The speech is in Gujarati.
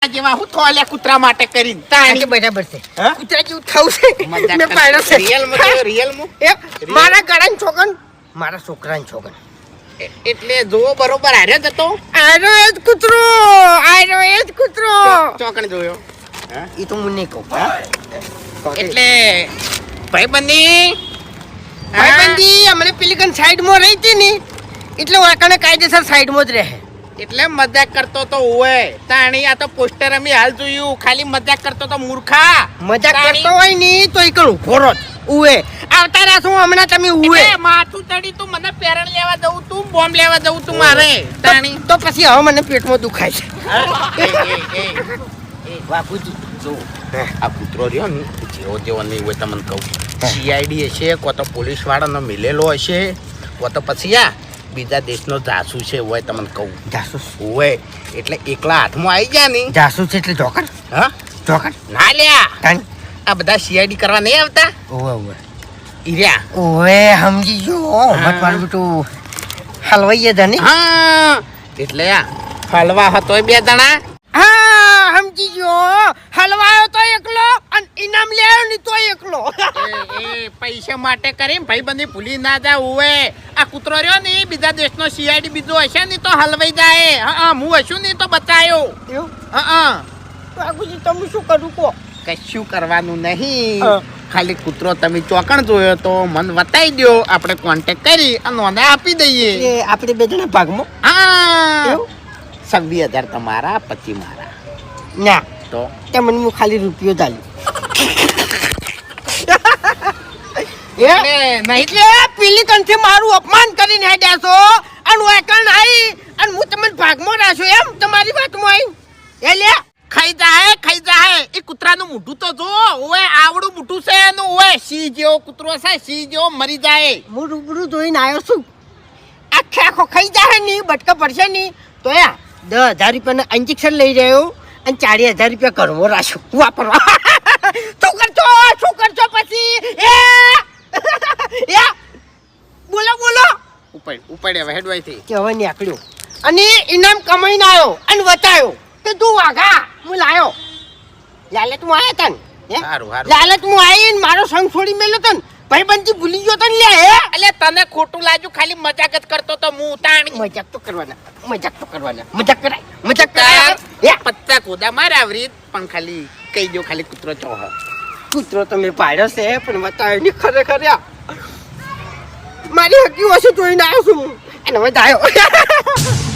જેવા હું થોલે કૂતરા માટે કરીને તાણી બરાબર છે. હા? કૂતરા જેવું થવું છે. મજાક મેં કરતો. પાડ્યો છે. રિયલમાં મારા ગળાની છોકન મારા છોકરાની છોકન એટલે જોવો બરોબર હાર્યો જતો આરો એ જ કૂતરો આરો એ જ કૂતરો ચોકણ જોયો એ તો હું નહીં કહું એટલે ભાઈબંધી ભાઈબંધી હમણે પેલી કન સાઈડમાં રહી હતી ને એટલે વાકણે કાયદેસર સાઈડમાં જ રહે. એટલે મજાક કરતો તો ઓય તાણી આ તો પોસ્ટર અમે હાલ જોયું ખાલી મજાક કરતો તો મૂર્ખા મજાક તાણી. કરતો હોય ને તો એ કણ ઉભો રહો ઉવે આવતા રહેશું હમણાં તમે ઉવે એટલે માથું ચડી તું મને પેરણ લેવા જવું તું બોમ્બ લેવા જવું તું મારે તાણી તો પછી હવે મને પેટમાં દુખાય છે. બાપુજી જો આ કૂતરો રહ્યો ને જેવો તેવો નહીં હોય તમને કહું સીઆઈડી હશે કો તો પોલીસ વાળાનો મિલેલો હશે કો તો પછી આ બીજા દેશનો જાસૂસ છે હોય તમને કહું જાસૂસ હોય એટલે એકલા હાથમાં આવી જાય ને જાસૂસ એટલે જોકર હા જોકર ના લ્યા કાન આ બધા સીઆઈડી કરવા નહીં આવતા ઓવે ઓવે ઈર્યા ઓવે સમજી ગયો મત મારું બેટું હલવાઈએ જાને હા એટલે આ હલવા હતો બે જણા હા સમજી ગયો હલવાયો તો એકલો અને ઇનામ લેયો ને તો એકલો એ પૈસા માટે કરીને ભાઈબંધી ભૂલી ના જા ઓવે આ કૂતરો રહ્યો ને બીજા દેશનો સીઆઈડી બીજો હશે ને તો હલવાઈ જાય હા હું હશું ને તો બચાયો એવું હા બાબુજી તમે શું કરું કો કશું કરવાનું નહીં હા. ખાલી કૂતરો તમે ચોકણ જોયો તો મને બતાવી દો આપણે કોન્ટેક્ટ કરી અને નોંધે આપી દઈએ એ આપણે બે જણા ભાગમાં હા એવું? 26,000 તમારા 25 મારા ના તો તમને હું ખાલી રૂપિયો ચાલ્યો એટલે પેલી કંઠે મારું અપમાન કરીને હેડ્યા છો અને વાકણ આવી અને હું તમને ભાગમાં રાખ્યો એમ તમારી વાતમાં આવી એ લે ખાઈ જાય એ કૂતરાનું મોઢું તો જો ઓએ આવડું મોઢું છે એનું ઓએ સિંહ જેવો કૂતરો છે સિંહ જેવો મરી જાય હું રૂબરૂ જોઈને આવ્યો છું આખે આખો ખાઈ જાય ને બટકા પડશે ને તો યા 10,000 રૂપિયાનું ઇન્જેક્શન લઈ રહ્યો અને 40,000 રૂપિયા ઘરમાં રાખ્યો વાપરવા શું કરશો પછી એ બોલો ઉપાડ હવે હેડવાઈથી કે હવે નીકળ્યો અને ઇનામ કમાઈને આવ્યો અને વચાયો તે તું વાઘા હું લાયો લાલચ હું આવ્યા તન સારું સારું લાલચ હું આવીને મારો સંગ છોડી મેલ્યો તન ભાઈબંધી ભૂલી ગયો તન લે એટલે તને ખોટું લાગ્યું ખાલી મજાક જ કરતો તો હું તાણી મજાક તો કરવાના મજાક કરાય એ પત્તા કુદા મારા રીત પણ ખાલી કહી દો ખાલી કૂતરો ચોહ કૂતરો તમે પાડ્યો છે પણ બતાવ્યો નહીં ખરેખર મારી હકી ઓછી જોઈને આવ્યો છું હું અને હવે આવ્યો